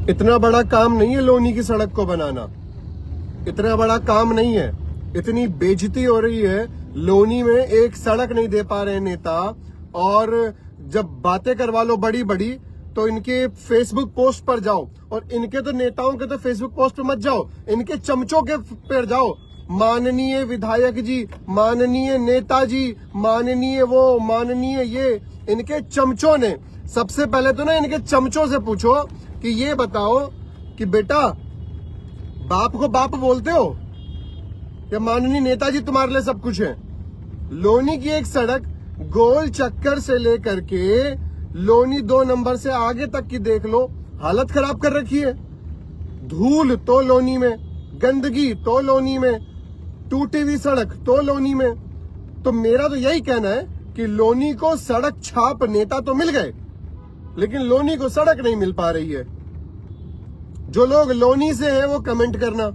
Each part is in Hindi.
इतना बड़ा काम नहीं है लोनी की सड़क को बनाना, इतना बड़ा काम नहीं है। इतनी बेइज्जती हो रही है, लोनी में एक सड़क नहीं दे पा रहे नेता। और जब बातें करवा लो बड़ी बड़ी तो इनके फेसबुक पोस्ट पर जाओ, और इनके तो नेताओं के तो फेसबुक पोस्ट पर मत जाओ, इनके चमचों के पर जाओ। माननीय विधायक जी, माननीय नेताजी, माननीय वो, माननीय ये, इनके चमचों ने सबसे पहले तो ना इनके चमचों से पूछो कि ये बताओ कि बेटा बाप को बाप बोलते हो या माननीय नेताजी तुम्हारे लिए सब कुछ है। लोनी की एक सड़क गोल चक्कर से लेकर के लोनी 2 नंबर से आगे तक की देख लो, हालत खराब कर रखी है। धूल तो लोनी में, गंदगी तो लोनी में, टूटी हुई सड़क तो लोनी में। तो मेरा तो यही कहना है कि लोनी को सड़क छाप नेता तो मिल गए, लेकिन लोनी को सड़क नहीं मिल पा रही है। जो लोग लोनी से हैं वो कमेंट करना,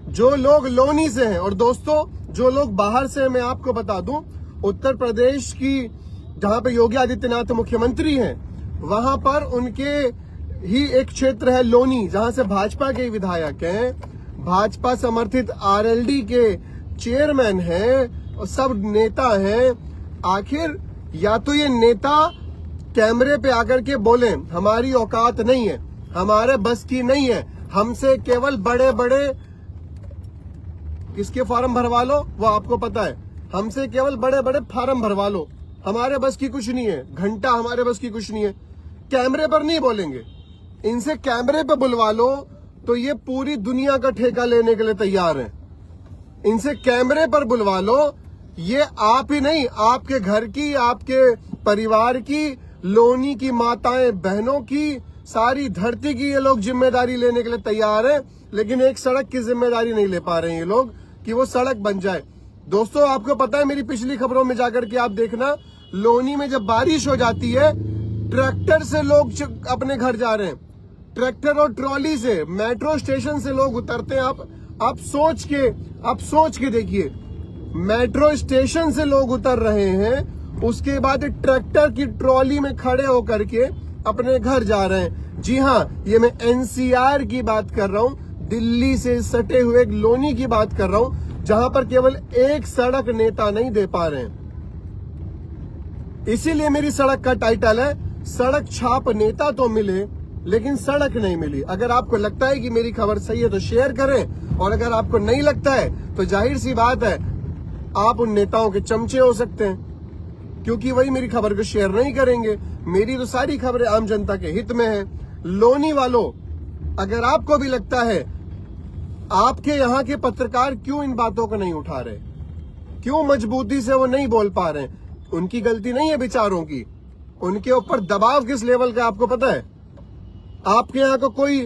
जो लोग लोनी से हैं। और दोस्तों जो लोग बाहर से हैं, मैं आपको बता दूं, उत्तर प्रदेश की जहां पे योगी आदित्यनाथ मुख्यमंत्री हैं, वहां पर उनके ही एक क्षेत्र है लोनी, जहां से भाजपा के विधायक हैं, भाजपा समर्थित आरएलडी के चेयरमैन हैं और सब नेता हैं। आखिर या तो ये नेता कैमरे पे आकर के बोले हमारी औकात नहीं है, हमारे बस की नहीं है, हमसे केवल बड़े बड़े किसके फार्म भरवा लो वो आपको पता है, हमसे केवल बड़े बड़े फार्म भरवा लो, हमारे बस की कुछ नहीं है, घंटा हमारे बस की कुछ नहीं है। कैमरे पर नहीं बोलेंगे, इनसे कैमरे पे बुलवा लो तो ये पूरी दुनिया का ठेका लेने के लिए तैयार हैं। इनसे कैमरे पर बुलवा लो, ये आप ही नहीं, आपके घर की, आपके परिवार की, लोनी की माताएं बहनों की, सारी धरती की ये लोग जिम्मेदारी लेने के लिए तैयार हैं। लेकिन एक सड़क की जिम्मेदारी नहीं ले पा रहे हैं ये लोग कि वो सड़क बन जाए। दोस्तों आपको पता है, मेरी पिछली खबरों में जाकर के आप देखना, लोनी में जब बारिश हो जाती है ट्रैक्टर से लोग अपने घर जा रहे हैं, ट्रैक्टर और ट्रॉली से, मेट्रो स्टेशन से लोग उतरते हैं। आप सोच के देखिए, मेट्रो स्टेशन से लोग उतर रहे हैं, उसके बाद ट्रैक्टर की ट्रॉली में खड़े होकर के अपने घर जा रहे हैं। जी हाँ, ये मैं एनसीआर की बात कर रहा हूँ, दिल्ली से सटे हुए एक लोनी की बात कर रहा हूँ, जहां पर केवल एक सड़क नेता नहीं दे पा रहे हैं। इसीलिए मेरी सड़क का टाइटल है सड़क छाप नेता तो मिले लेकिन सड़क नहीं मिली। अगर आपको लगता है कि मेरी खबर सही है तो शेयर करें, और अगर आपको नहीं लगता है तो जाहिर सी बात है आप उन नेताओं के चमचे हो सकते हैं, क्योंकि वही मेरी खबर को शेयर नहीं करेंगे। मेरी तो सारी खबरें आम जनता के हित में है। लोनी वालों, अगर आपको भी लगता है आपके यहाँ के पत्रकार क्यों इन बातों को नहीं उठा रहे, क्यों मजबूती से वो नहीं बोल पा रहे, उनकी गलती नहीं है बेचारों की, उनके ऊपर दबाव किस लेवल का आपको पता है। आपके यहाँ को कोई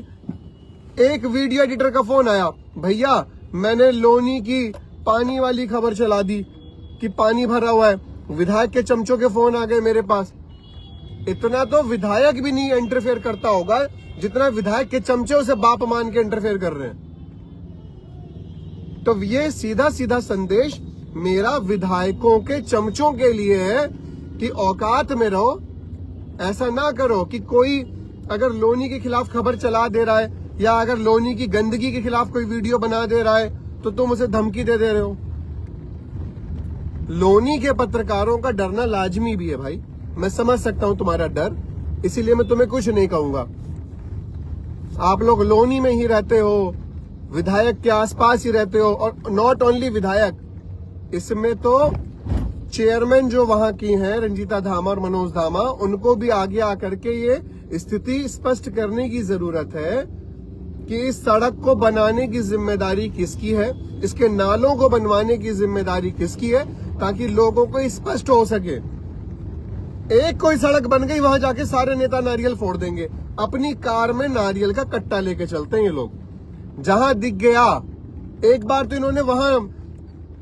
एक वीडियो एडिटर का फोन आया, भैया मैंने लोनी की पानी वाली खबर चला दी कि पानी भरा हुआ है, विधायक के चमचों के फोन आ गए मेरे पास। इतना तो विधायक भी नहीं इंटरफेयर करता होगा जितना विधायक के चमचे उसे बाप मान के इंटरफेयर कर रहे हैं। तो ये सीधा सीधा संदेश मेरा विधायकों के चमचों के लिए है कि औकात में रहो। ऐसा ना करो कि कोई अगर लोनी के खिलाफ खबर चला दे रहा है या अगर लोनी की गंदगी के खिलाफ कोई वीडियो बना दे रहा है तो तुम उसे धमकी दे रहे हो। लोनी के पत्रकारों का डरना लाजमी भी है भाई, मैं समझ सकता हूं तुम्हारा डर, इसीलिए मैं तुम्हें कुछ नहीं कहूंगा। आप लोग लोनी में ही रहते हो, विधायक के आसपास ही रहते हो, और नॉट ओनली विधायक, इसमें तो चेयरमैन जो वहां की हैं रंजीता धामा और मनोज धामा, उनको भी आगे आकर के ये स्थिति स्पष्ट करने की जरूरत है कि इस सड़क को बनाने की जिम्मेदारी किसकी है, इसके नालों को बनवाने की जिम्मेदारी किसकी है, ताकि लोगों को स्पष्ट हो सके। एक कोई सड़क बन गई, वहां जाके सारे नेता नारियल फोड़ देंगे, अपनी कार में नारियल का कट्टा लेके चलते हैं ये लोग। जहां दिख गया, एक बार तो इन्होंने वहां,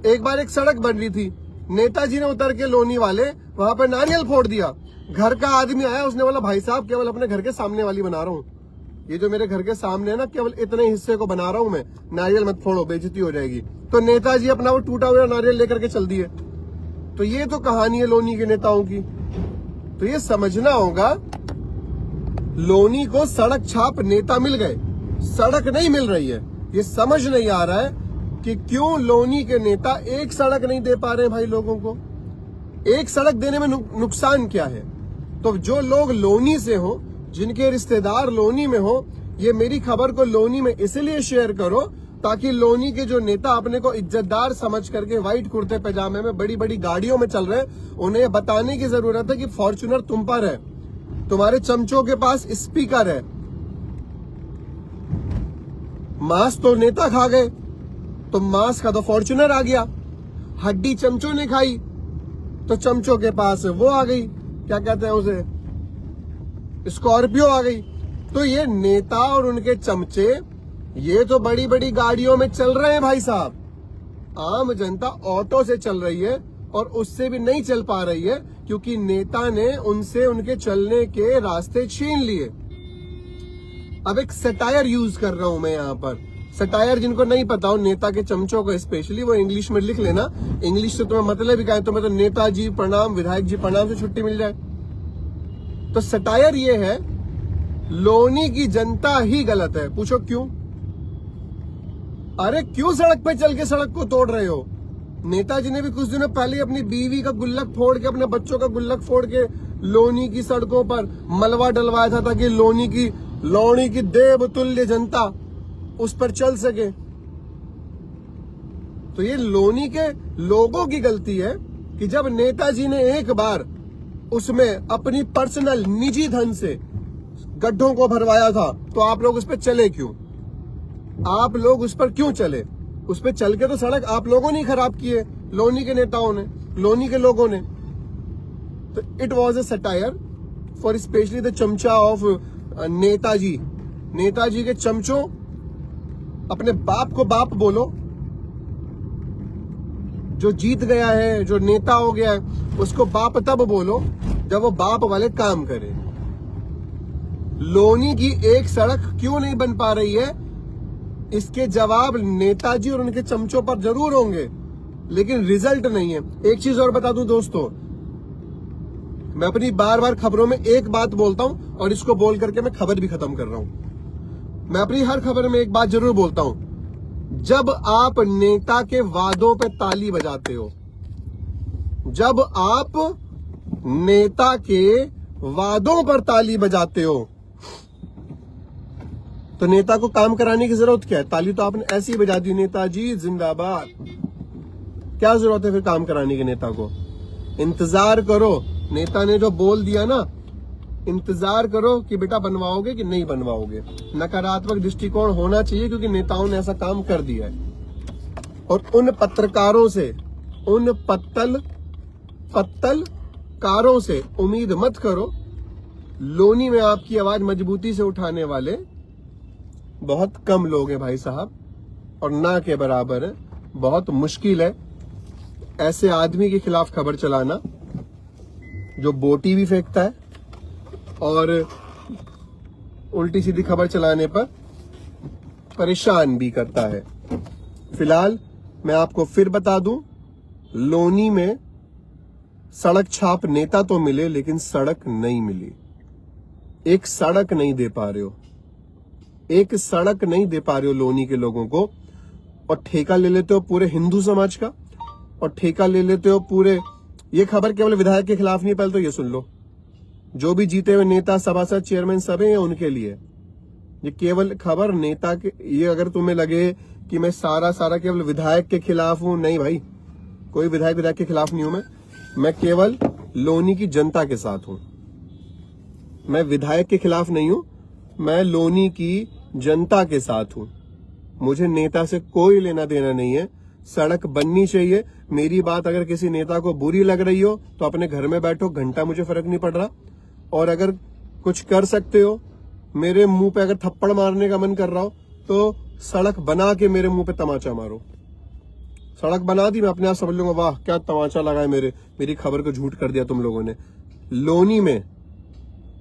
एक बार एक सड़क बन रही थी, नेताजी ने उतर के लोनी वाले वहां पर नारियल फोड़ दिया। घर का आदमी आया, उसने बोला भाई साहब केवल अपने घर के सामने वाली बना रहा हूँ, ये जो मेरे घर के सामने है ना, केवल इतने हिस्से को बना रहा हूं मैं, नारियल मत फोड़ो, बेइज्जती हो जाएगी। तो नेताजी अपना वो टूटा हुआ नारियल लेकर के चल दिए। तो ये तो कहानी है लोनी के नेताओं की। तो ये समझना होगा, लोनी को सड़क छाप नेता मिल गए, सड़क नहीं मिल रही है। ये समझ नहीं आ रहा है कि क्यों लोनी के नेता एक सड़क नहीं दे पा रहे भाई लोगों को। एक सड़क देने में नुकसान क्या है? तो जो लोग लोनी से हो, जिनके रिश्तेदार लोनी में हो, ये मेरी खबर को लोनी में इसलिए शेयर करो ताकि लोनी के जो नेता अपने को इज्जतदार समझ करके व्हाइट कुर्ते पैजामे में बड़ी बड़ी गाड़ियों में चल रहे हैं, उन्हें बताने की जरूरत है कि फॉर्च्यूनर तुम पर है, तुम्हारे चमचों के पास स्पीकर है। मांस तो नेता खा गए, तो मांस का तो फॉर्च्यूनर आ गया। हड्डी चमचों ने खाई तो चमचों के पास वो आ गई, क्या कहते हैं उसे, स्कॉर्पियो आ गई। तो ये नेता और उनके चमचे ये तो बड़ी बड़ी गाड़ियों में चल रहे हैं भाई साहब। आम जनता ऑटो से चल रही है और उससे भी नहीं चल पा रही है क्योंकि नेता ने उनसे उनके चलने के रास्ते छीन लिए। अब एक सटायर यूज कर रहा हूं मैं यहाँ पर। सटायर जिनको नहीं पता हो, नेता के चमचों को स्पेशली, वो इंग्लिश में लिख लेना। इंग्लिश से तुम्हें मतलब ही क्या है, तुम्हें तो नेताजी प्रणाम, विधायक जी प्रणाम से छुट्टी मिल जाए। तो सटायर ये है, लोनी की जनता ही गलत है। पूछो क्यों? अरे क्यों सड़क पे चल के सड़क को तोड़ रहे हो? नेताजी ने भी कुछ दिनों पहले अपनी बीवी का गुल्लक फोड़ के, अपने बच्चों का गुल्लक फोड़ के लोनी की सड़कों पर मलबा डलवाया था ताकि लोनी की देवतुल्य जनता उस पर चल सके। तो ये लोनी के लोगों की गलती है कि जब नेताजी ने एक बार उसमें अपनी पर्सनल निजी धन से गड्ढों को भरवाया था तो आप लोग उस पर चले क्यों? आप लोग उस पर क्यों चले? उस पर चल के तो सड़क आप लोगों ने खराब की है, लोनी के नेताओं ने, लोनी के लोगों ने। तो it was a satire for specially the चमचा ऑफ नेताजी। नेताजी के चमचों, अपने बाप को बाप बोलो। जो जीत गया है, जो नेता हो गया है, उसको बाप तब बोलो जब वो बाप वाले काम करे। लोनी की एक सड़क क्यों नहीं बन पा रही है, इसके जवाब नेताजी और उनके चमचों पर जरूर होंगे, लेकिन रिजल्ट नहीं है। एक चीज और बता दूं दोस्तों, मैं अपनी बार बार खबरों में एक बात बोलता हूं और इसको बोल करके मैं खबर भी खत्म कर रहा हूं। मैं अपनी हर खबर में एक बात जरूर बोलता हूं, जब आप नेता के वादों पे ताली बजाते हो, जब आप नेता के वादों पर ताली बजाते हो, तो नेता को काम कराने की जरूरत क्या है? ताली तो आपने ऐसी ही बजा दी, नेताजी जिंदाबाद। क्या जरूरत है फिर काम कराने के नेता को? इंतजार करो, नेता ने जो बोल दिया ना, इंतजार करो कि बेटा बनवाओगे कि नहीं बनवाओगे। नकारात्मक दृष्टिकोण होना चाहिए क्योंकि नेताओं ने ऐसा काम कर दिया है। और उन पत्रकारों से, उन पत्तलकारों से उम्मीद मत करो। लोनी में आपकी आवाज मजबूती से उठाने वाले बहुत कम लोग हैं भाई साहब, और ना के बराबर है। बहुत मुश्किल है ऐसे आदमी के खिलाफ खबर चलाना जो बोटी भी फेंकता है और उल्टी सीधी खबर चलाने पर परेशान भी करता है। फिलहाल मैं आपको फिर बता दूं, लोनी में सड़क छाप नेता तो मिले लेकिन सड़क नहीं मिली। एक सड़क नहीं दे पा रहे हो, एक सड़क नहीं दे पा रहे हो लोनी के लोगों को, और ठेका ले लेते हो पूरे हिंदू समाज का, और ठेका ले लेते हो पूरे। ये खबर केवल विधायक के खिलाफ नहीं, पहले तो ये सुन लो, जो भी जीते हुए नेता, सभासद, चेयरमैन सब हैं उनके लिए। ये केवल खबर नेता के, ये अगर तुम्हें लगे कि मैं सारा केवल विधायक के खिलाफ हूं, नहीं भाई, कोई विधायक के खिलाफ नहीं हूं मैं केवल लोनी की जनता के साथ हूं। मैं विधायक के खिलाफ नहीं हूं, मैं लोनी की जनता के साथ हूं। मुझे नेता से कोई लेना देना नहीं है। सड़क बननी चाहिए। मेरी बात अगर किसी नेता को बुरी लग रही हो तो अपने घर में बैठो, घंटा मुझे फर्क नहीं पड़ रहा। और अगर कुछ कर सकते हो, मेरे मुंह पे अगर थप्पड़ मारने का मन कर रहा हो तो सड़क बना के मेरे मुंह पे तमाचा मारो। सड़क बना दी, मैं अपने आप समझ लूंगा वाह क्या तमाचा लगा है, मेरी खबर को झूठ कर दिया तुम लोगों ने। लोनी में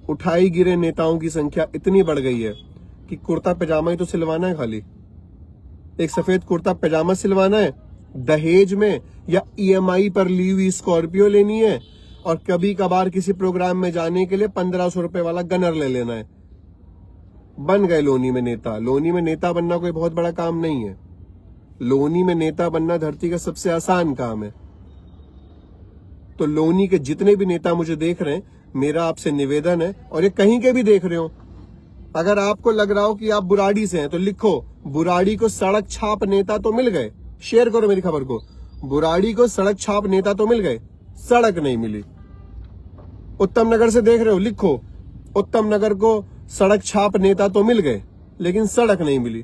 उठाई गिरे नेताओं की संख्या इतनी बढ़ गई है कि कुर्ता पैजामा ही तो सिलवाना है, खाली एक सफेद कुर्ता पैजामा सिलवाना है, दहेज में या EMI पर ली हुई स्कॉर्पियो लेनी है, और कभी कभार किसी प्रोग्राम में जाने के लिए 1500 रुपए वाला गनर ले लेना है। बन गए लोनी में नेता। लोनी में नेता बनना कोई बहुत बड़ा काम नहीं है। लोनी में नेता बनना धरती का सबसे आसान काम है। तो लोनी के जितने भी नेता मुझे देख रहे हैं, मेरा आपसे निवेदन है, और ये कहीं के भी देख रहे हो, अगर आपको लग रहा हो कि आप बुराड़ी से हैं तो लिखो, बुराड़ी को सड़क छाप नेता तो मिल गए। शेयर करो मेरी खबर को। बुराड़ी को सड़क छाप नेता तो मिल गए, सड़क नहीं मिली। उत्तम नगर से देख रहे हो, लिखो, उत्तम नगर को सड़क छाप नेता तो मिल गए, लेकिन सड़क नहीं मिली।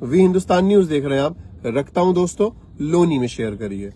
वी हिंदुस्तान न्यूज देख रहे हैं आप। रखता हूं दोस्तों, लोनी में शेयर करिए।